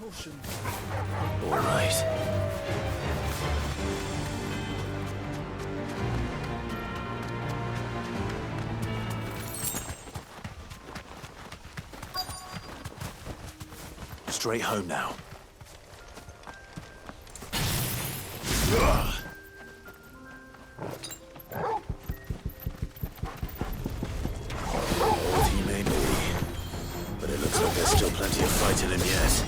caution. All right. Straight home now. Old he may be, but it looks like there's still plenty of fight in him yet.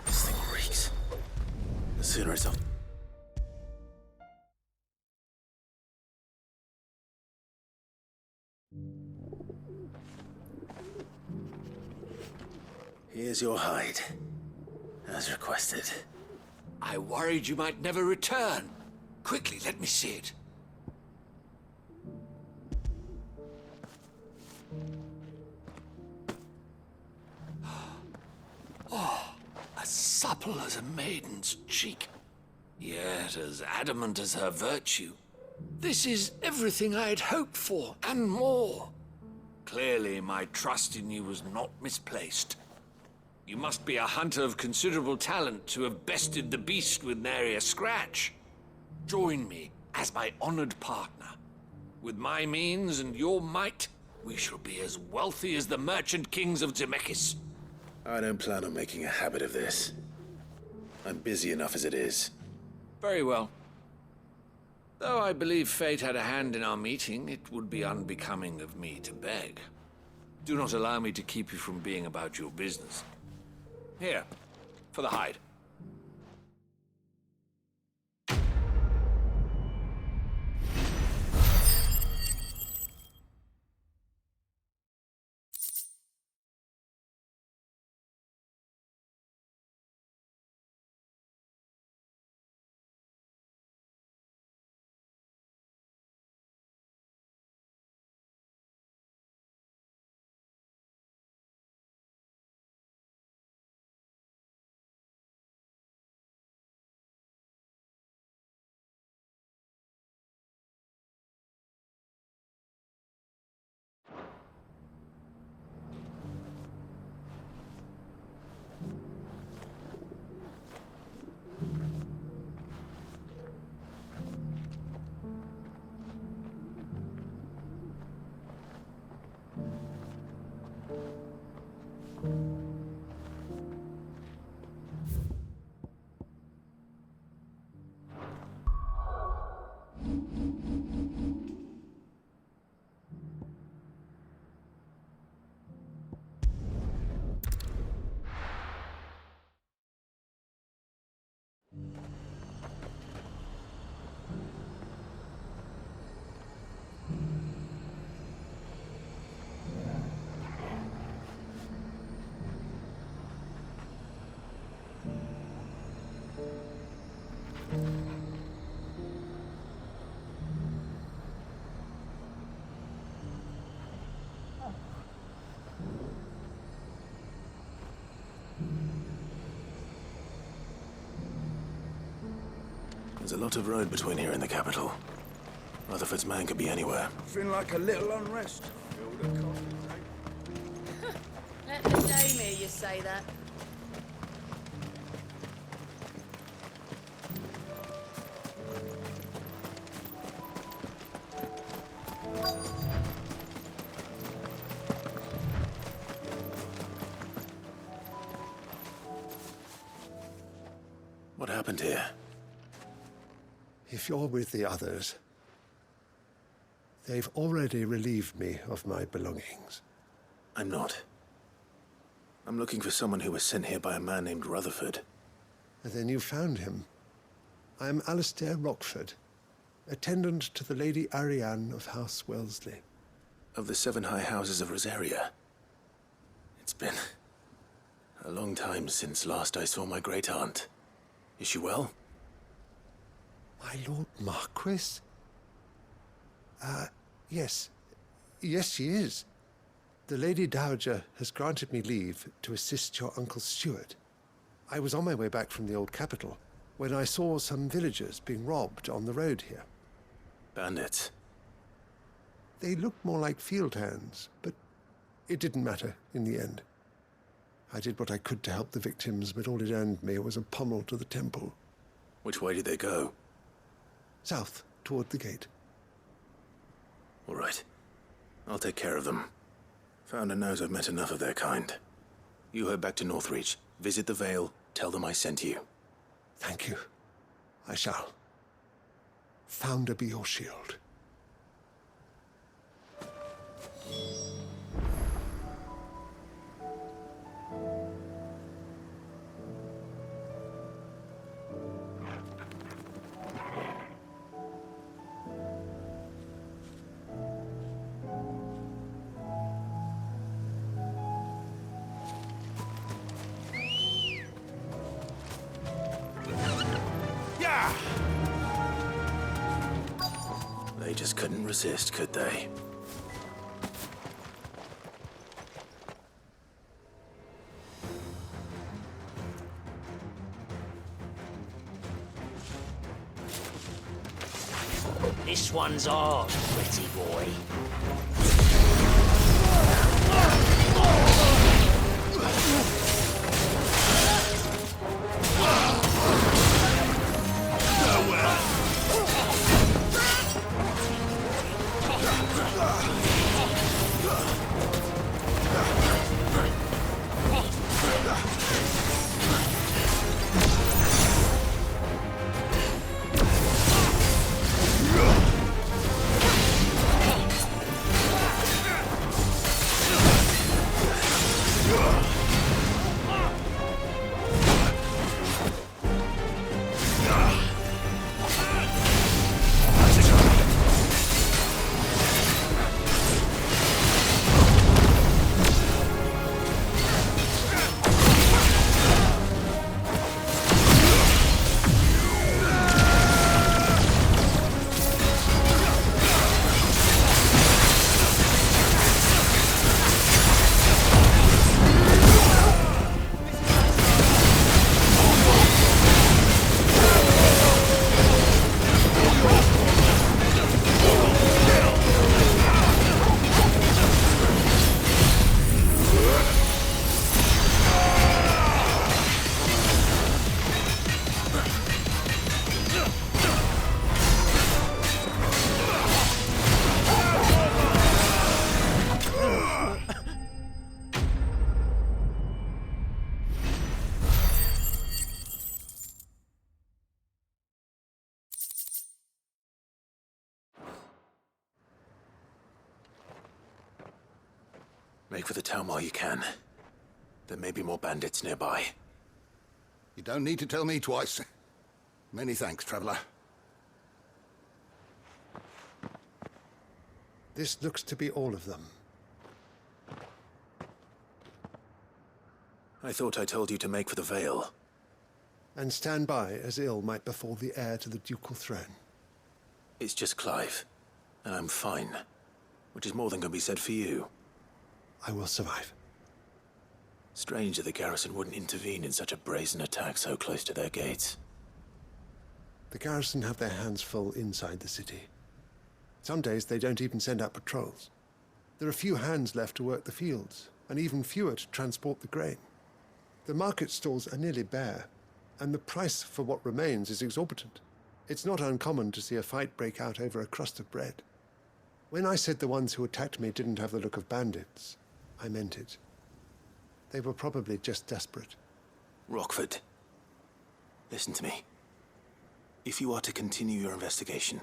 This thing reeks. The sooner it's off. Here's your hide, as requested. I worried you might never return. Quickly, let me see it. Oh, as supple as a maiden's cheek, yet as adamant as her virtue. This is everything I had hoped for, and more. Clearly, my trust in you was not misplaced. You must be a hunter of considerable talent to have bested the beast with nary a scratch. Join me as my honored partner. With my means and your might, we shall be as wealthy as the merchant kings of Zemeckis. I don't plan on making a habit of this. I'm busy enough as it is. Very well. Though I believe fate had a hand in our meeting, it would be unbecoming of me to beg. Do not allow me to keep you from being about your business. Here, for the hide. There's a lot of road between here and the capital. Rutherford's man could be anywhere. Feeling like a little unrest. Feel the coffee, Let the dame hear you say that. What happened here? If you're with the others, they've already relieved me of my belongings. I'm not. I'm looking for someone who was sent here by a man named Rutherford. And then you found him. I am Alistair Rockford, attendant to the Lady Ariane of House Wellesley. Of the 7 high houses of Rosaria. It's been a long time since last I saw my great-aunt. Is she well? My Lord Marquis? Yes. Yes, she is. The Lady Dowager has granted me leave to assist your Uncle Stuart. I was on my way back from the old capital when I saw some villagers being robbed on the road here. Bandits. They looked more like field hands, but it didn't matter in the end. I did what I could to help the victims, but all it earned me was a pommel to the temple. Which way did they go? South, toward the gate. All right. I'll take care of them. Founder knows I've met enough of their kind. You head back to Northreach, visit the Vale, tell them I sent you. Thank you. I shall. Founder be your shield. They just couldn't resist, could they? This one's ours, pretty boy. Make for the town while you can. There may be more bandits nearby. You don't need to tell me twice. Many thanks, traveler. This looks to be all of them. I thought I told you to make for the Vale. And stand by as ill might befall the heir to the ducal throne. It's just Clive, and I'm fine. Which is more than can be said for you. I will survive. Strange that the garrison wouldn't intervene in such a brazen attack so close to their gates. The garrison have their hands full inside the city. Some days they don't even send out patrols. There are few hands left to work the fields, and even fewer to transport the grain. The market stalls are nearly bare, and the price for what remains is exorbitant. It's not uncommon to see a fight break out over a crust of bread. When I said the ones who attacked me didn't have the look of bandits, I meant it. They were probably just desperate. Rockford. Listen to me. If you are to continue your investigation,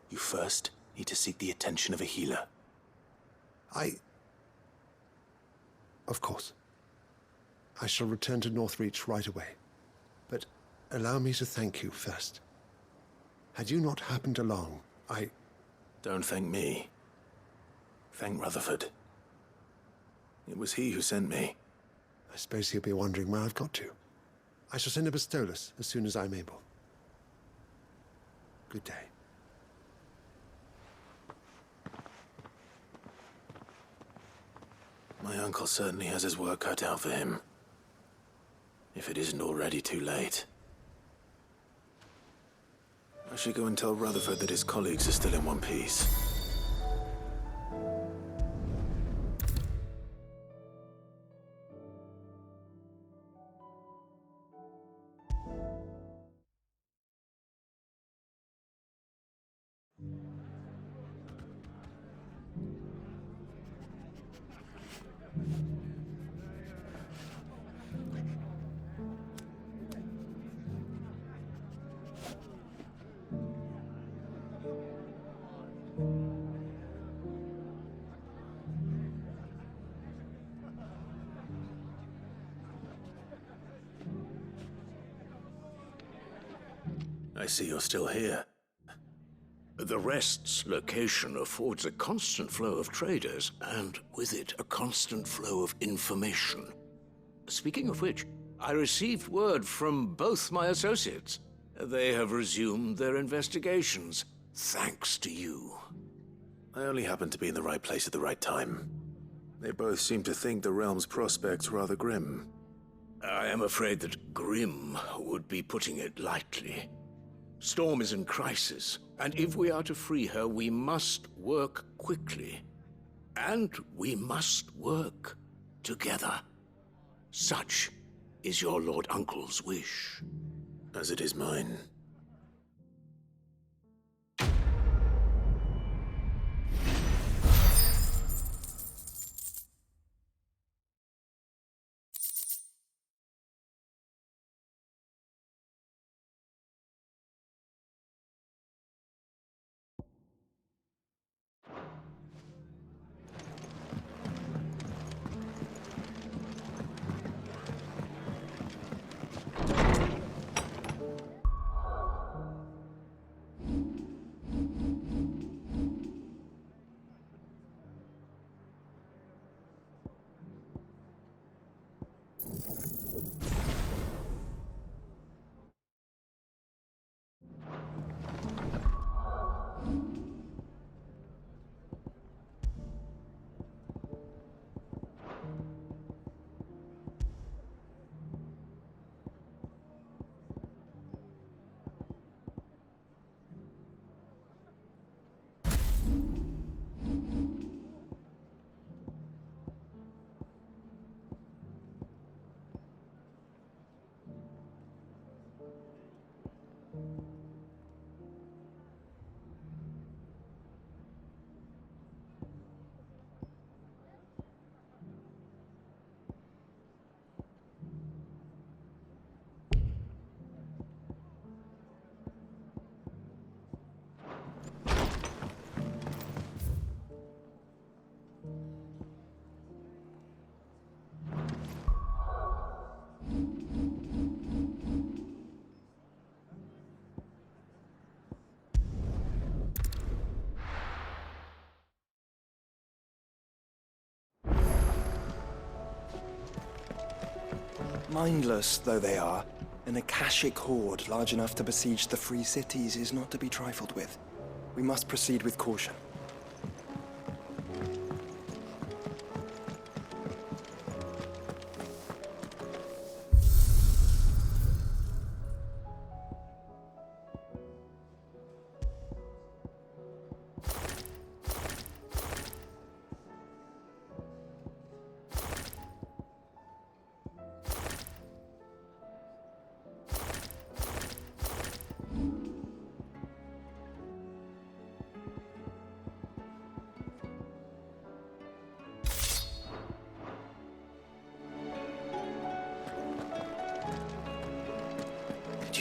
you first need to seek the attention of a healer. Of course. I shall return to Northreach right away. But allow me to thank you first. Had you not happened along, Don't thank me. Thank Rutherford. It was he who sent me. I suppose he'll be wondering where I've got to. I shall send a Bastolus as soon as I'm able. Good day. My uncle certainly has his work cut out for him. If it isn't already too late. I should go and tell Rutherford that his colleagues are still in one piece. I see you're still here. The Rest's location affords a constant flow of traders, and with it, a constant flow of information. Speaking of which, I received word from both my associates. They have resumed their investigations, thanks to you. I only happened to be in the right place at the right time. They both seem to think the realm's prospects rather grim. I am afraid that grim would be putting it lightly. Storm is in crisis, and if we are to free her, we must work quickly. And we must work together. Such is your Lord Uncle's wish. As it is mine. Mindless though they are, an Akashic horde large enough to besiege the Free Cities is not to be trifled with. We must proceed with caution.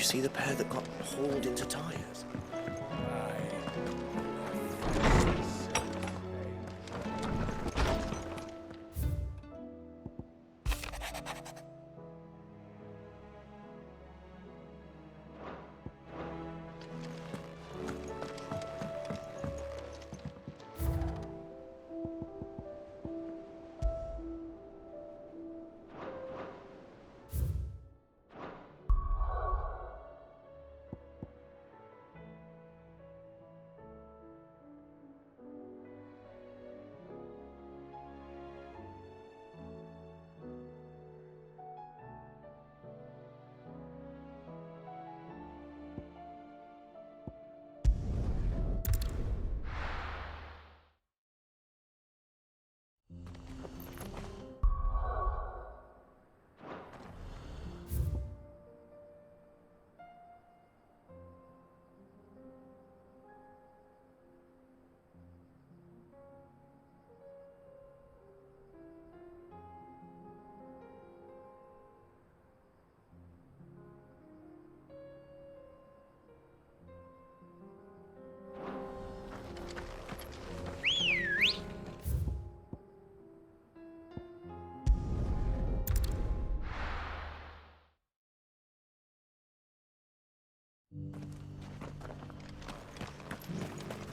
see the pair that got hauled into tires?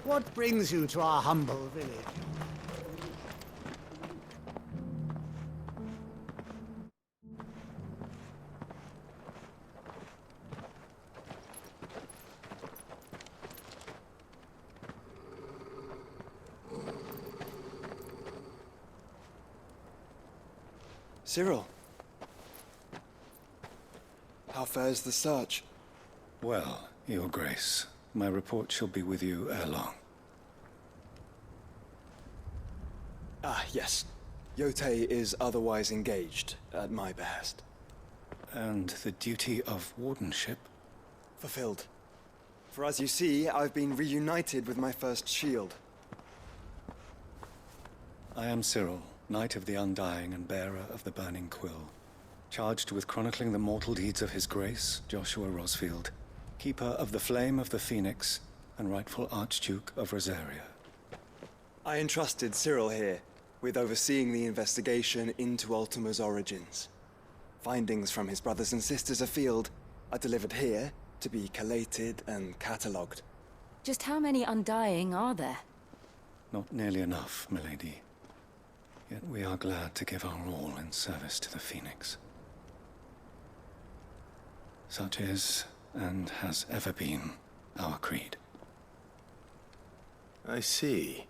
What brings you to our humble village? Cyril. How fares the search? Well, Your Grace, my report shall be with you ere long. Ah, yes. Yotei is otherwise engaged, at my behest. And the duty of wardenship? Fulfilled. For as you see, I've been reunited with my first shield. I am Cyril, Knight of the Undying and bearer of the Burning Quill, charged with chronicling the mortal deeds of His Grace, Joshua Rosfield, Keeper of the Flame of the Phoenix, and rightful Archduke of Rosaria. I entrusted Cyril here with overseeing the investigation into Ultima's origins. Findings from his brothers and sisters afield are delivered here to be collated and catalogued. Just how many Undying are there? Not nearly enough, milady. Yet we are glad to give our all in service to the Phoenix. Such is, and has ever been, our creed. I see.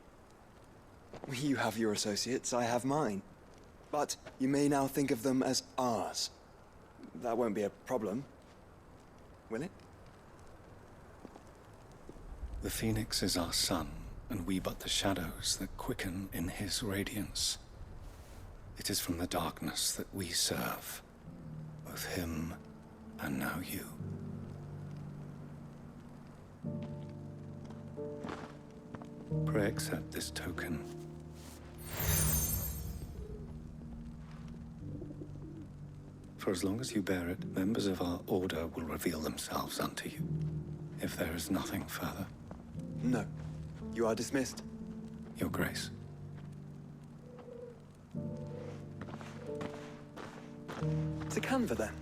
You have your associates, I have mine. But you may now think of them as ours. That won't be a problem, will it? The Phoenix is our sun, and we but the shadows that quicken in his radiance. It is from the darkness that we serve, both him and now you. Pray accept this token. For as long as you bear it, members of our order will reveal themselves unto you, if there is nothing further. No. You are dismissed. Your Grace. To Canva, then.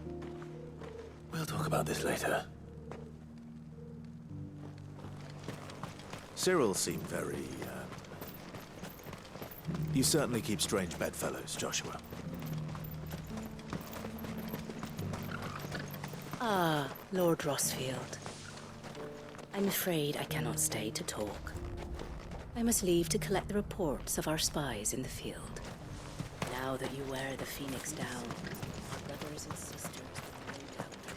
We'll talk about this later. Cyril seemed very, You certainly keep strange bedfellows, Joshua. Ah, Lord Rosfield. I'm afraid I cannot stay to talk. I must leave to collect the reports of our spies in the field. Now that you wear the Phoenix down, our brothers and sisters will no doubt be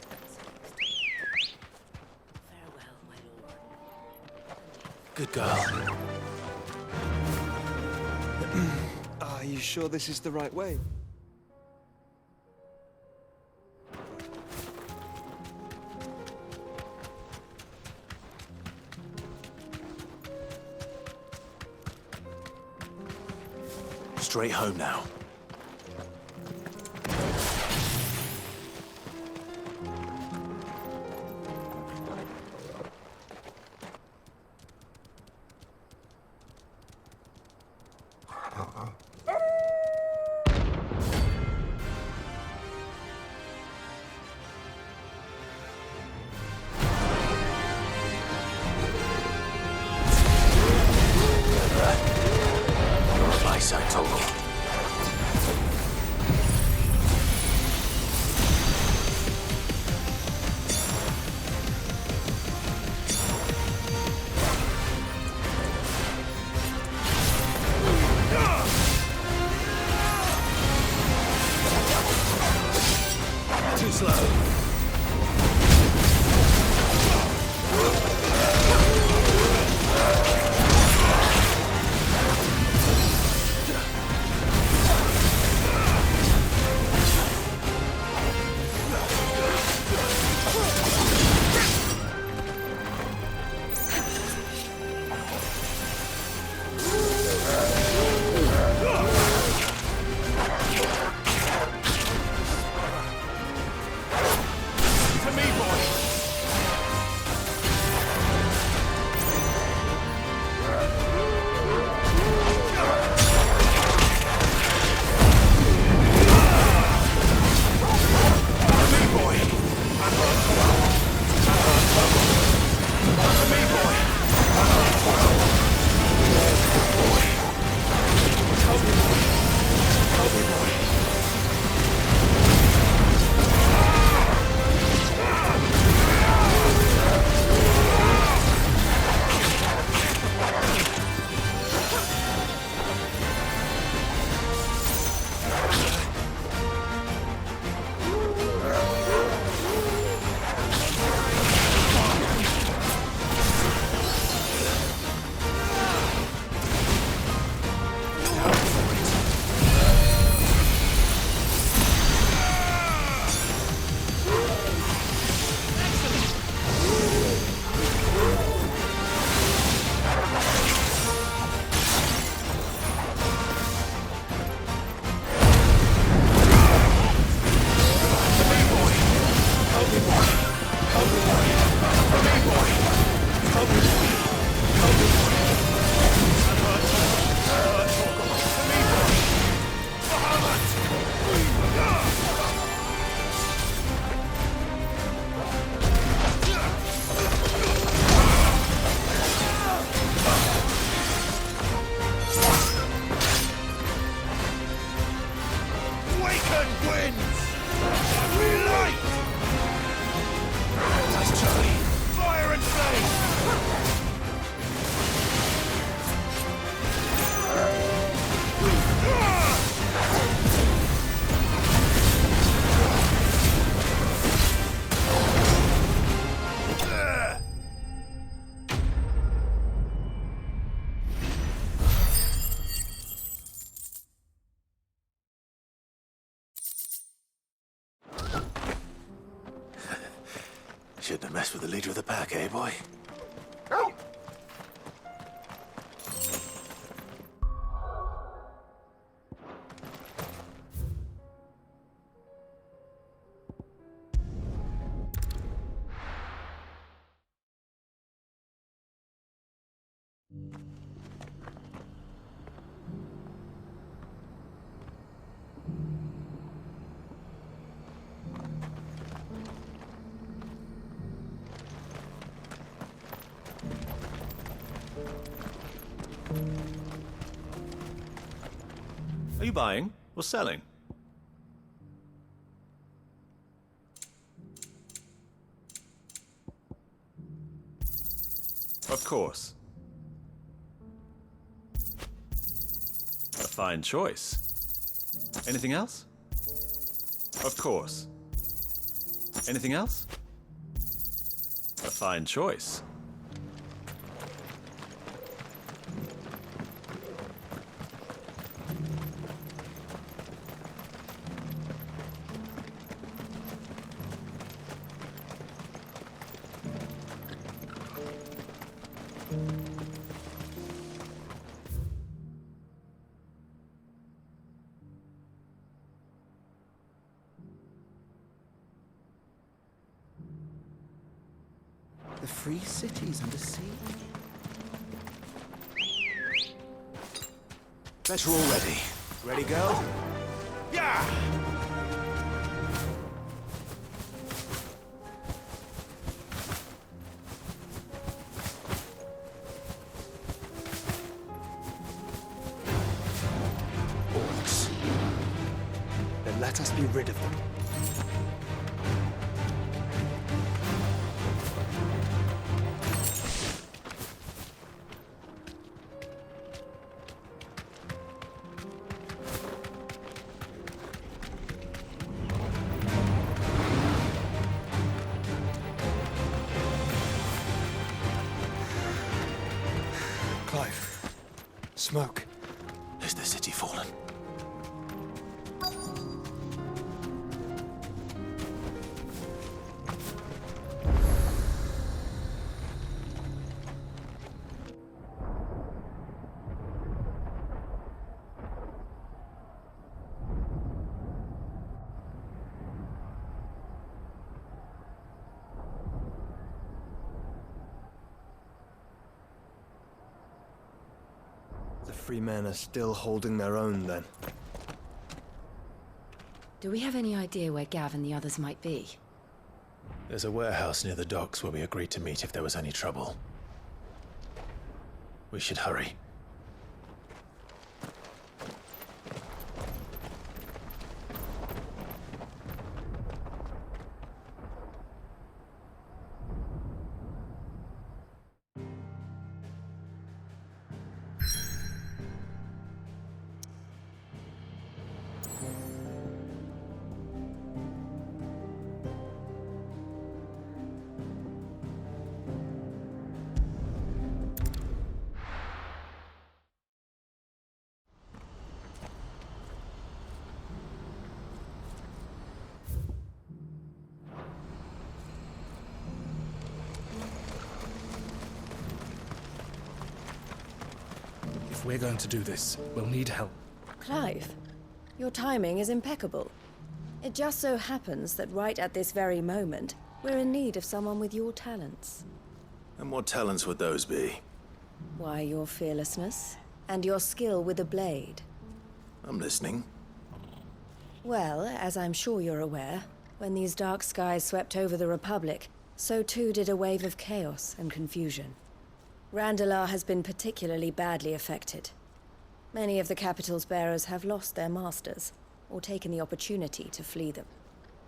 friends. Farewell, my lord. Good girl. Are you sure this is the right way? Straight home now. slow. Shouldn't have messed with the leader of the pack, eh, boy? Are you buying or selling? Of course. A fine choice. Anything else? Of course. Anything else? A fine choice. The free cities under siege. Better all ready. Ready, go? Yeah! Orcs. Then let us be rid of them. Smoke. Is the city fallen? The free men are still holding their own, then. Do we have any idea where Gav and the others might be? There's a warehouse near the docks where we agreed to meet if there was any trouble. We should hurry. If we're going to do this, we'll need help. Clive, your timing is impeccable. It just so happens that right at this very moment, we're in need of someone with your talents. And what talents would those be? Why, your fearlessness and your skill with a blade. I'm listening. Well, as I'm sure you're aware, when these dark skies swept over the Republic, so too did a wave of chaos and confusion. Randalar has been particularly badly affected. Many of the capital's bearers have lost their masters, or taken the opportunity to flee them.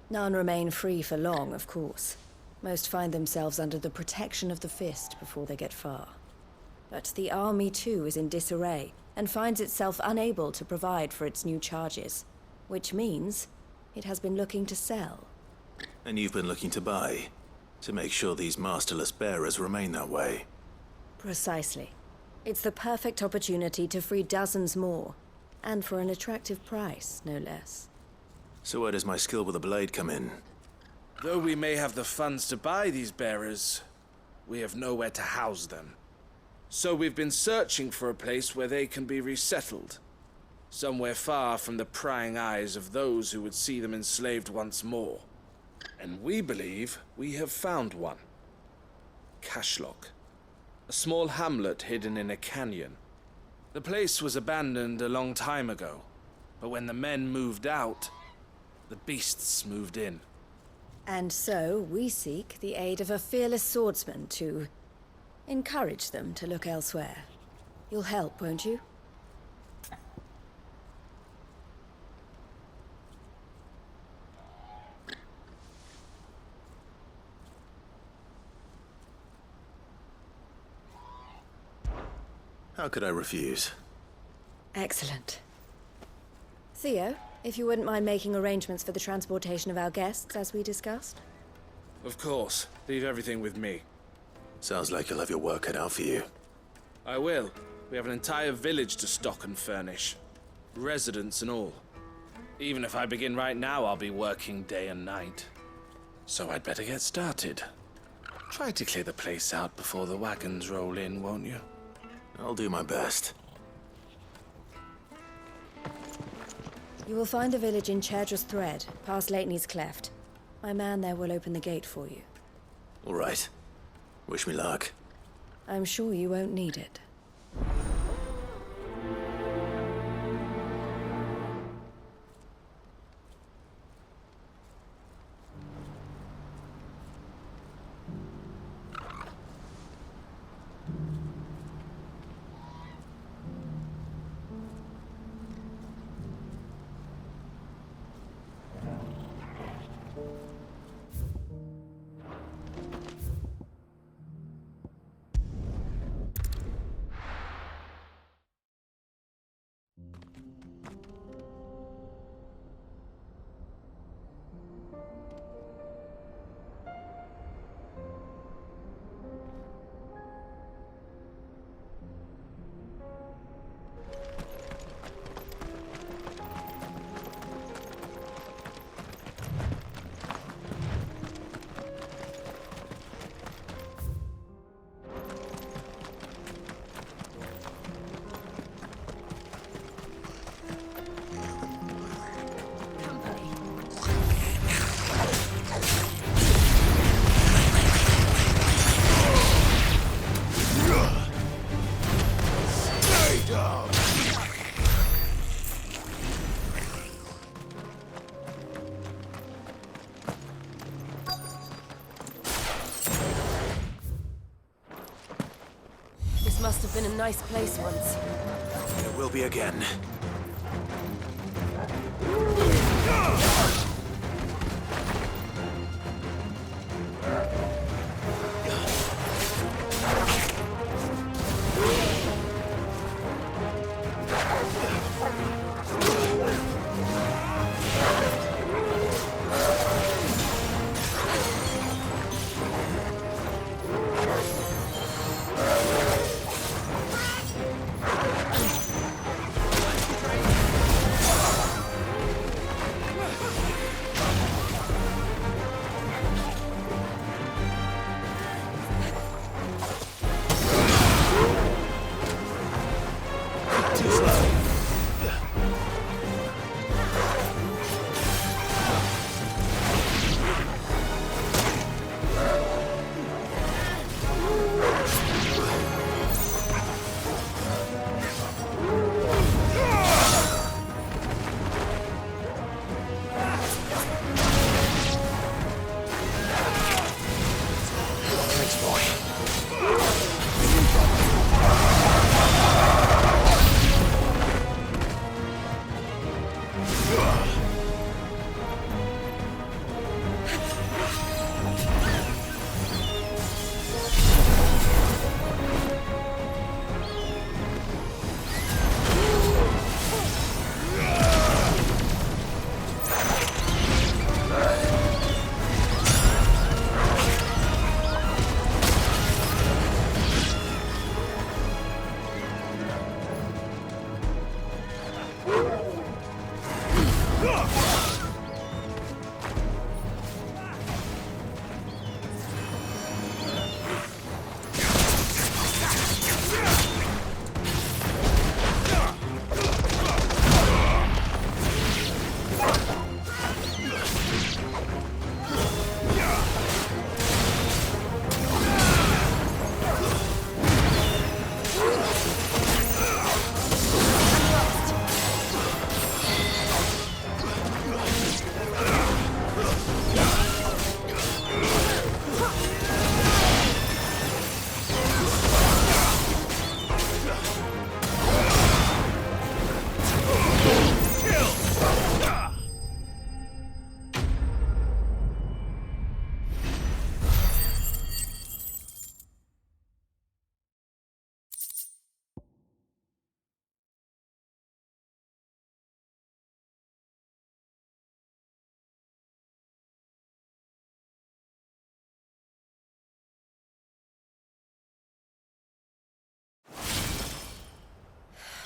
None remain free for long, of course. Most find themselves under the protection of the Fist before they get far. But the army too is in disarray, and finds itself unable to provide for its new charges. Which means it has been looking to sell. And you've been looking to buy, to make sure these masterless bearers remain that way. Precisely. It's the perfect opportunity to free dozens more, and for an attractive price, no less. So where does my skill with a blade come in? Though we may have the funds to buy these bearers, we have nowhere to house them. So we've been searching for a place where they can be resettled. Somewhere far from the prying eyes of those who would see them enslaved once more. And we believe we have found one. Cashlock. A small hamlet hidden in a canyon. The place was abandoned a long time ago, but when the men moved out, the beasts moved in. And so we seek the aid of a fearless swordsman to encourage them to look elsewhere. You'll help, won't you? How could I refuse? Excellent. Theo, if you wouldn't mind making arrangements for the transportation of our guests, as we discussed. Of course. Leave everything with me. Sounds like you'll have your work cut out for you. I will. We have an entire village to stock and furnish. Residents and all. Even if I begin right now, I'll be working day and night. So I'd better get started. Try to clear the place out before the wagons roll in, won't you? I'll do my best. You will find the village in Chaidra's Thread, past Lateney's Cleft. My man there will open the gate for you. All right. Wish me luck. I'm sure you won't need it. must have been a nice place once. It will be again.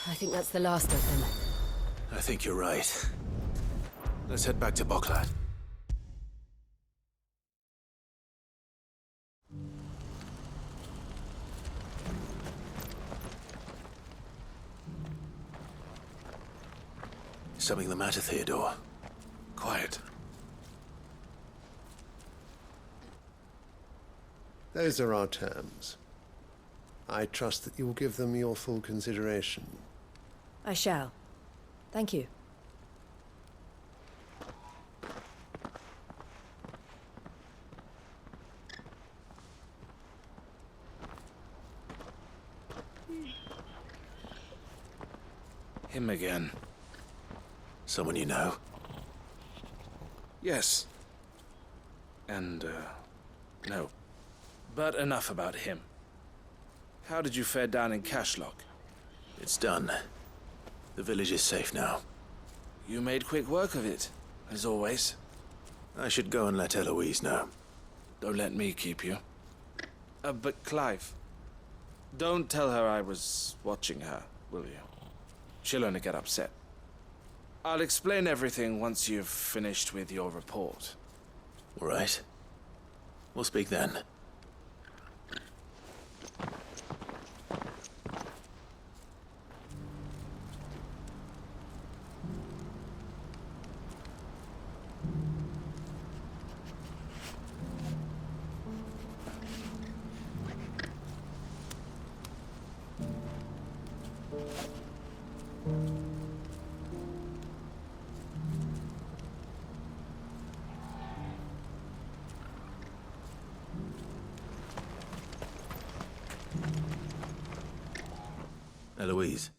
I think that's the last of them. I think you're right. Let's head back to Boklat. Something the matter, Theodore? Quiet. Those are our terms. I trust that you will give them your full consideration. I shall. Thank you. Him again. Someone you know? Yes. And, no. But enough about him. How did you fare down in Cashlock? It's done. The village is safe now. You made quick work of it, as always. I should go and let Eloise know. Don't let me keep you. But Clive, don't tell her I was watching her, will you? She'll only get upset. I'll explain everything once you've finished with your report. All right. We'll speak then. Eloise.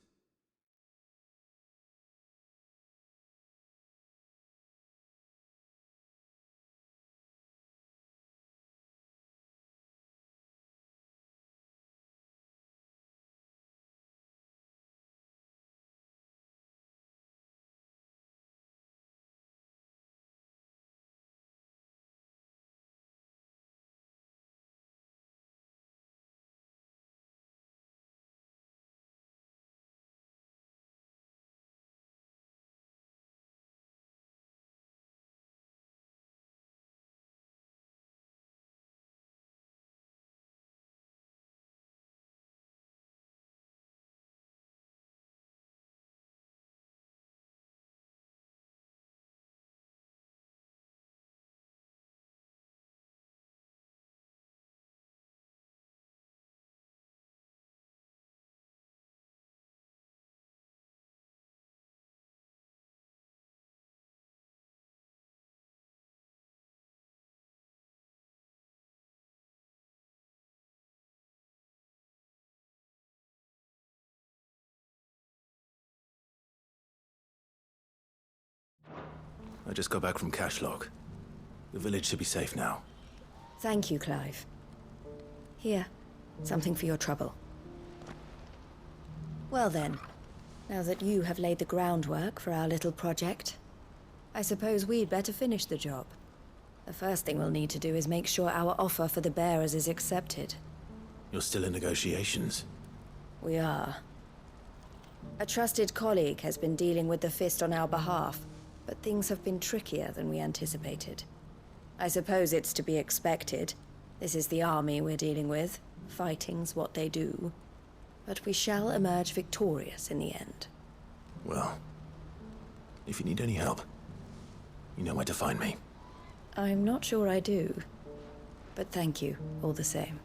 I just got back from Cashlock. The village should be safe now. Thank you, Clive. Here, something for your trouble. Well then, now that you have laid the groundwork for our little project, I suppose we'd better finish the job. The first thing we'll need to do is make sure our offer for the bearers is accepted. You're still in negotiations? We are. A trusted colleague has been dealing with the Fist on our behalf, but things have been trickier than we anticipated. I suppose it's to be expected. This is the army we're dealing with. Fighting's what they do. But we shall emerge victorious in the end. Well, if you need any help, you know where to find me. I'm not sure I do. But thank you, all the same.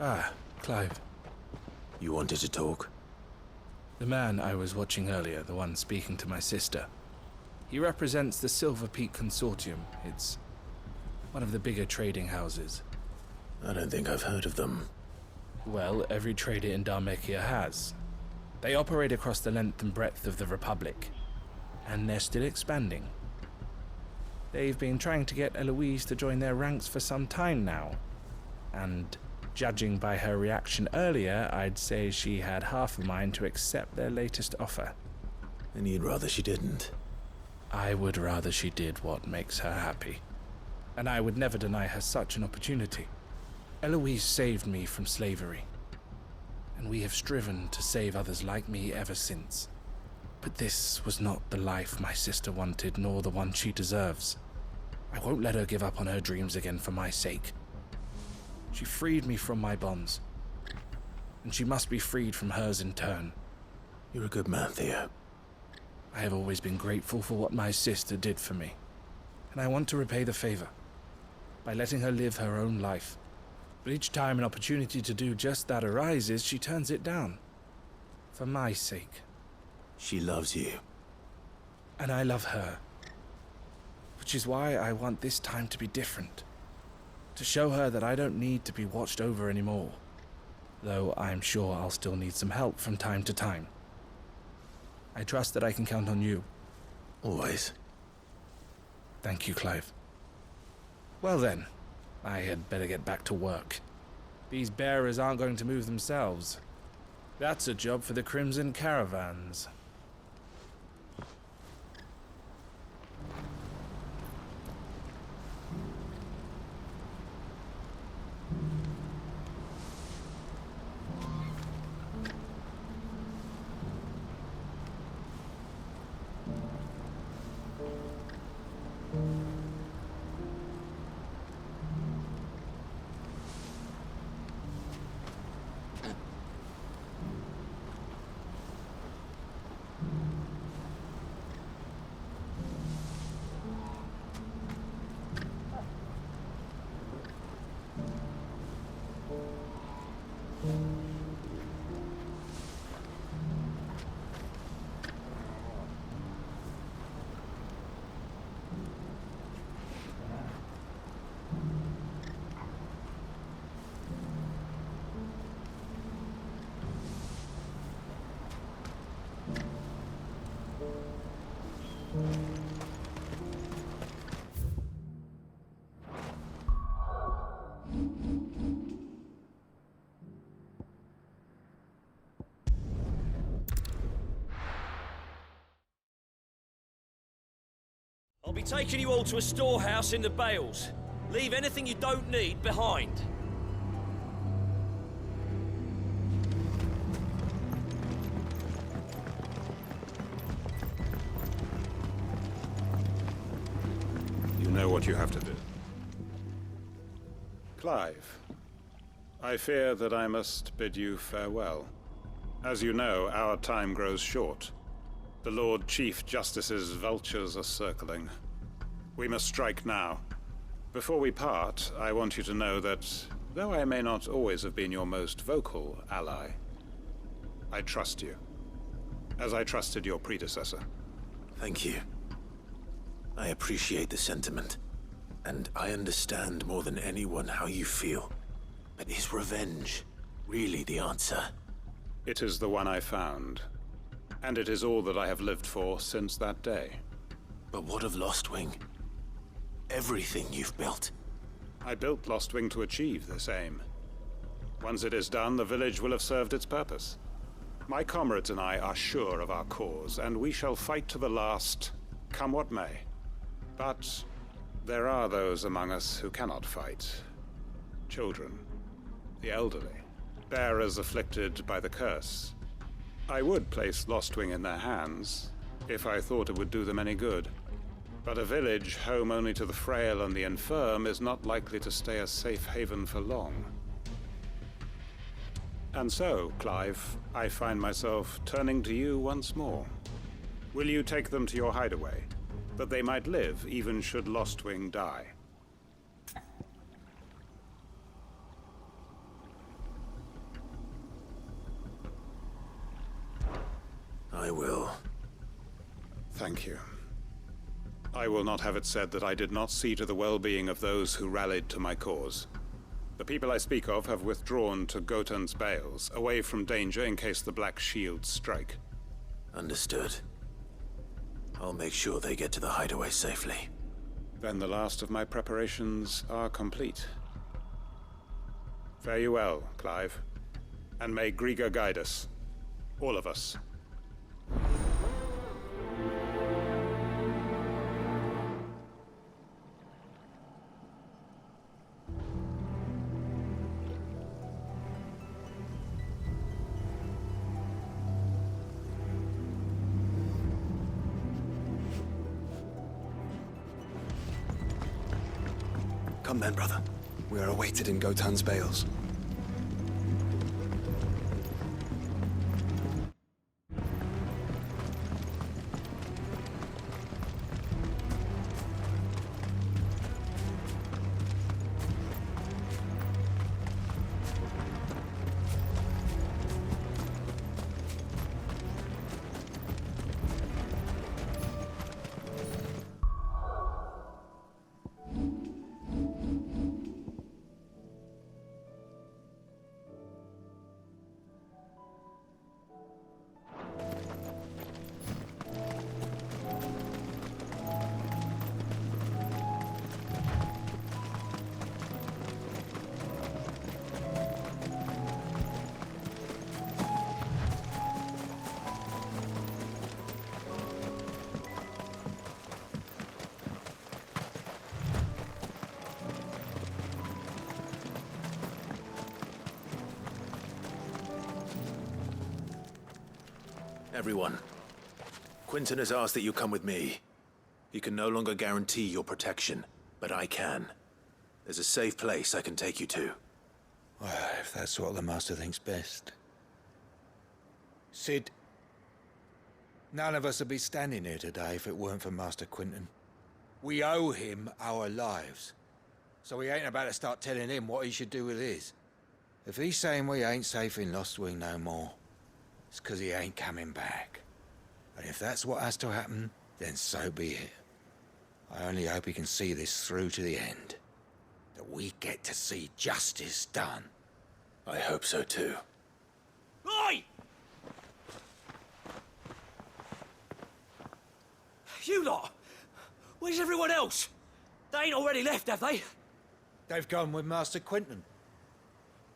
Ah, Clive. You wanted to talk? The man I was watching earlier, the one speaking to my sister. He represents the Silver Peak Consortium. It's one of the bigger trading houses. I don't think I've heard of them. Well, every trader in Dhalmekia has. They operate across the length and breadth of the Republic, and they're still expanding. They've been trying to get Eloise to join their ranks for some time now, and judging by her reaction earlier, I'd say she had half a mind to accept their latest offer. And you'd rather she didn't? I would rather she did what makes her happy. And I would never deny her such an opportunity. Eloise saved me from slavery, and we have striven to save others like me ever since. But this was not the life my sister wanted, nor the one she deserves. I won't let her give up on her dreams again for my sake. She freed me from my bonds, and she must be freed from hers in turn. You're a good man, Theo. I have always been grateful for what my sister did for me, and I want to repay the favor by letting her live her own life. But each time an opportunity to do just that arises, she turns it down. For my sake. She loves you. And I love her. Which is why I want this time to be different. To show her that I don't need to be watched over anymore. Though I'm sure I'll still need some help from time to time. I trust that I can count on you. Always. Thank you, Clive. Well then, I had better get back to work. These bearers aren't going to move themselves. That's a job for the Crimson Caravans. taking you all to a storehouse in the Bales. Leave anything you don't need behind. You know what you have to do. Clive, I fear that I must bid you farewell. As you know, our time grows short. The Lord Chief Justice's vultures are circling. We must strike now. Before we part, I want you to know that, though I may not always have been your most vocal ally, I trust you, as I trusted your predecessor. Thank you. I appreciate the sentiment, and I understand more than anyone how you feel. But is revenge really the answer? It is the one I found, and it is all that I have lived for since that day. But what of Lostwing? Everything you've built. I built Lostwing to achieve this aim. Once it is done, the village will have served its purpose. My comrades and I are sure of our cause, and we shall fight to the last, come what may. But there are those among us who cannot fight. Children, the elderly, bearers afflicted by the curse. I would place Lostwing in their hands, if I thought it would do them any good. But a village home only to the frail and the infirm is not likely to stay a safe haven for long. And so, Clive, I find myself turning to you once more. Will you take them to your hideaway, that they might live even should Lostwing die? I will. Thank you. I will not have it said that I did not see to the well-being of those who rallied to my cause. The people I speak of have withdrawn to Gotan's Bales, away from danger in case the Black Shields strike. Understood. I'll make sure they get to the hideaway safely. Then the last of my preparations are complete. Fare you well, Clive. And may Griga guide us. All of us. Come then, brother. We are awaited in Gotan's Bales. Everyone, Quinton has asked that you come with me. He can no longer guarantee your protection, but I can. There's a safe place I can take you to. Well, if that's what the Master thinks best. Sid, none of us would be standing here today if it weren't for Master Quinton. We owe him our lives. So we ain't about to start telling him what he should do with his. If he's saying we ain't safe in Lostwing no more, it's 'cause he ain't coming back. And if that's what has to happen, then so be it. I only hope he can see this through to the end. That we get to see justice done. I hope so too. Oi! You lot! Where's everyone else? They ain't already left, have they? They've gone with Master Quinton.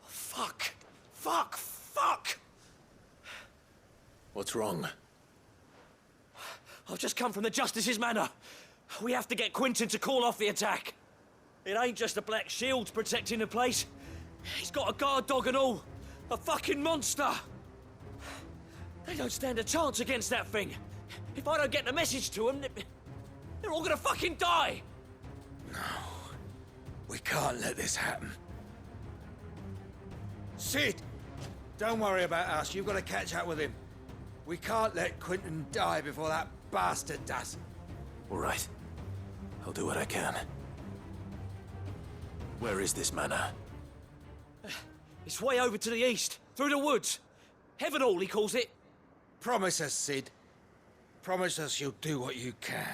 Fuck! Fuck! Fuck! What's wrong? I've just come from the Justice's manor. We have to get Quentin to call off the attack. It ain't just the Black Shields protecting the place. He's got a guard dog and all. A fucking monster. They don't stand a chance against that thing. If I don't get the message to them, they're all gonna fucking die. No. We can't let this happen. Sid! Don't worry about us. You've got to catch up with him. We can't let Quentin die before that bastard does. All right. I'll do what I can. Where is this manor? It's way over to the east, through the woods. Heavenhall, he calls it. Promise us, Sid. Promise us you'll do what you can.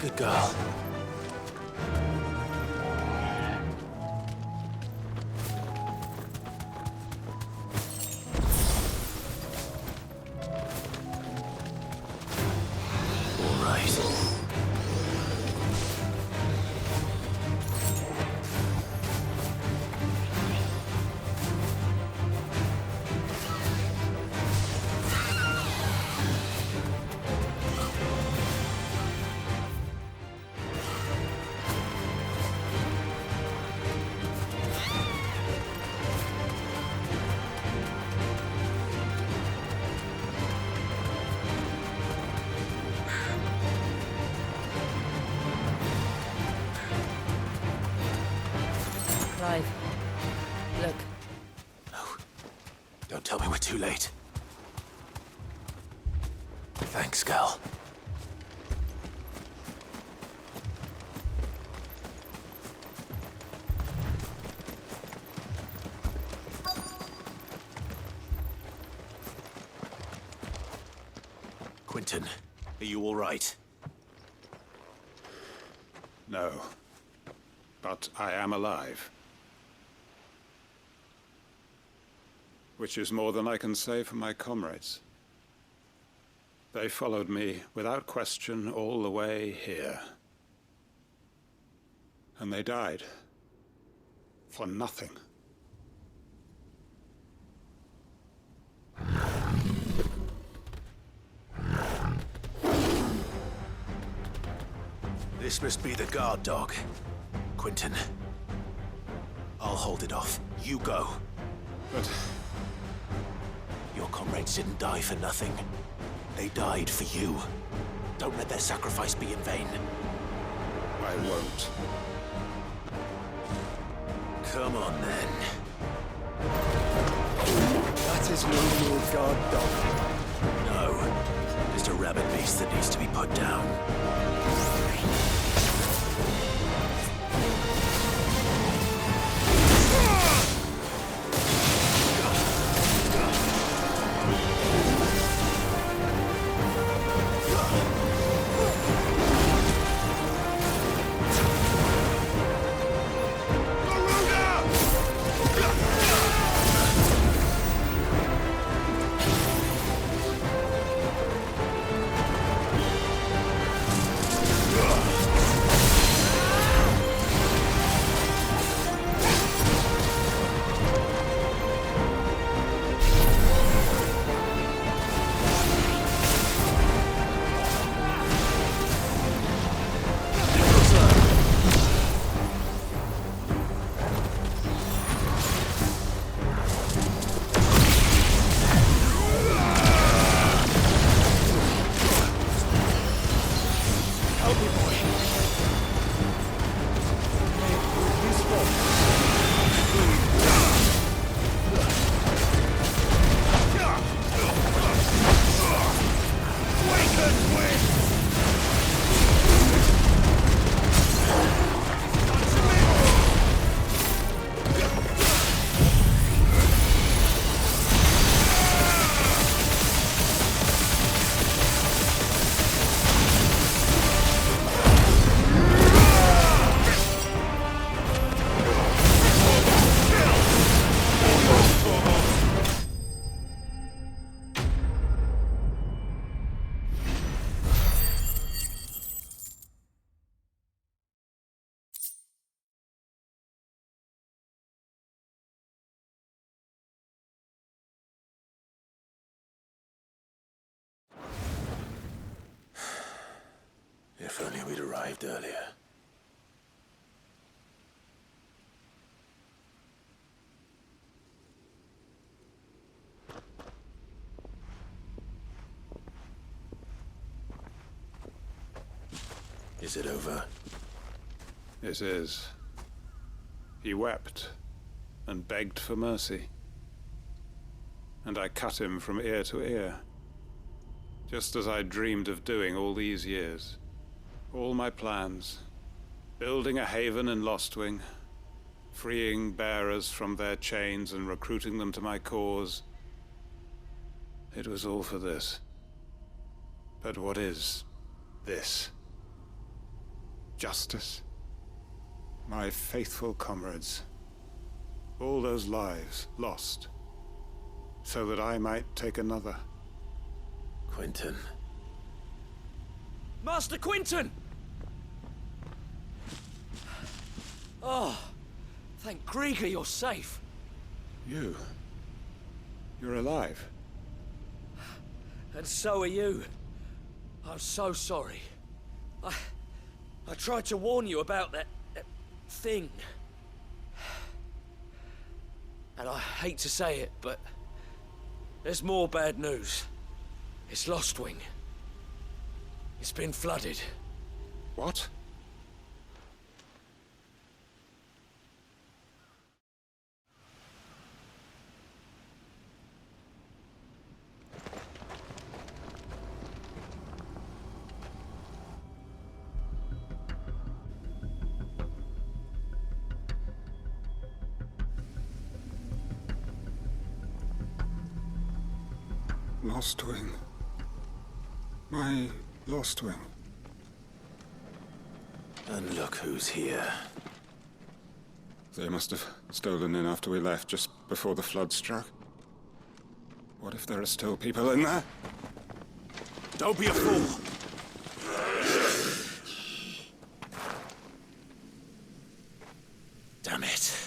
Good girl. All right. Clive, look. No. Don't tell me we're too late. Thanks, Gal. Quentin, are you all right? No. But I am alive. Which is more than I can say for my comrades. They followed me without question all the way here. And they died. For nothing. This must be the guard dog. Quentin. I'll hold it off. You go. But... your comrades didn't die for nothing. They died for you. Don't let their sacrifice be in vain. I won't. Come on, then. That is no more guard dog. No. Just a rabid beast that needs to be put down. If only we'd arrived earlier. Is it over? It is. He wept and begged for mercy. And I cut him from ear to ear. Just as I dreamed of doing all these years. All my plans. Building a haven in Lostwing. Freeing bearers from their chains and recruiting them to my cause. It was all for this. But what is this? Justice? My faithful comrades. All those lives lost. So that I might take another. Quentin. Master Quentin! Oh, thank Grieger you're safe. You're alive. And so are you. I'm so sorry. I tried to warn you about that thing. And I hate to say it, but there's more bad news. It's Lostwing. It's been flooded. What? Lostwing. My Lostwing. And look who's here. They must have stolen in after we left, just before the flood struck. What if there are still people in there? Don't be a fool! Damn it.